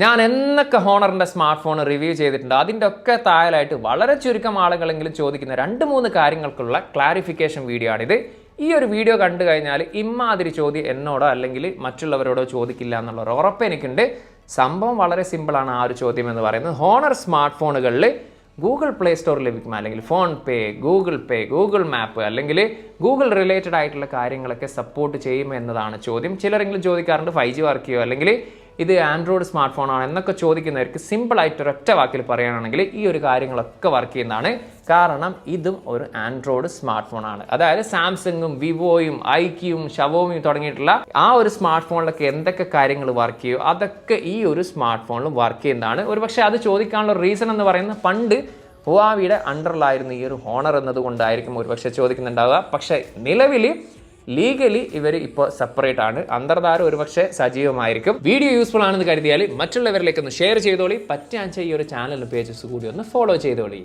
ഞാൻ എന്നൊക്കെ ഹോണറിൻ്റെ smart phone review ചെയ്തിട്ടുണ്ട്. അതിൻ്റെ ഒക്കെ താഴെയായിട്ട് വളരെ ചുരുക്കം ആളുകളെങ്കിലും ചോദിക്കുന്ന 2-3 കാര്യങ്ങൾക്കുള്ള ക്ലാരിഫിക്കേഷൻ വീഡിയോ ആണിത്. ഈ ഒരു വീഡിയോ കണ്ടു കഴിഞ്ഞാൽ ഇമ്മാതിരി ചോദ്യം എന്നോടോ അല്ലെങ്കിൽ മറ്റുള്ളവരോടോ ചോദിക്കില്ല എന്നുള്ള ഉറപ്പ് എനിക്കുണ്ട്. സംഭവം വളരെ സിമ്പിളാണ്. ആ ഒരു ചോദ്യം എന്ന് പറയുന്നത്, ഹോണർ സ്മാർട്ട് ഫോണുകളിൽ ഗൂഗിൾ പ്ലേ സ്റ്റോറിൽ ലഭിക്കും, അല്ലെങ്കിൽ ഫോൺ പേ, ഗൂഗിൾ മാപ്പ് അല്ലെങ്കിൽ ഗൂഗിൾ റിലേറ്റഡ് ആയിട്ടുള്ള കാര്യങ്ങളൊക്കെ സപ്പോർട്ട് ചെയ്യും എന്നതാണ് ചോദ്യം. ചിലരെങ്കിലും ചോദിക്കാറുണ്ട് 5G വർക്ക് ചെയ്യുമോ, അല്ലെങ്കിൽ ഇത് ആൻഡ്രോയിഡ് സ്മാർട്ട് ഫോണാണ് എന്നൊക്കെ ചോദിക്കുന്നവർക്ക് സിമ്പിളായിട്ട് ഒരൊറ്റ വാക്കിൽ പറയുകയാണെങ്കിൽ ഈ ഒരു കാര്യങ്ങളൊക്കെ വർക്ക് ചെയ്യുന്നതാണ്. കാരണം ഇതും ഒരു ആൻഡ്രോയിഡ് സ്മാർട്ട് ഫോണാണ്. അതായത് സാംസങ്ങും വിവോയും ഐക്യയും ഷവോമിയും തുടങ്ങിയിട്ടുള്ള ആ ഒരു സ്മാർട്ട് ഫോണിലൊക്കെ എന്തൊക്കെ കാര്യങ്ങൾ വർക്ക് ചെയ്യും അതൊക്കെ ഈ ഒരു സ്മാർട്ട് ഫോണിലും വർക്ക് ചെയ്യുന്നതാണ്. ഒരുപക്ഷെ അത് ചോദിക്കാനുള്ള റീസൺ എന്ന് പറയുന്നത്, പണ്ട് ഹുവാവിയുടെ അണ്ടറിലായിരുന്നു ഈ ഒരു ഹോണർ എന്നതുകൊണ്ടായിരിക്കും ഒരുപക്ഷെ ചോദിക്കുന്നുണ്ടാവുക. പക്ഷേ നിലവിൽ ലീഗലി ഇവർ ഇപ്പോൾ സെപ്പറേറ്റ് ആണ്. അന്തർധാര ഒരുപക്ഷെ സജീവമായിരിക്കും. വീഡിയോ യൂസ്ഫുൾ ആണെന്ന് കരുതിയാൽ മറ്റുള്ളവരിലേക്ക് ഒന്ന് ഷെയർ ചെയ്തോളി. പറ്റാച്ച ഈ ഒരു ചാനൽ പേജസ് കൂടി ഒന്ന് ഫോളോ ചെയ്തോളി.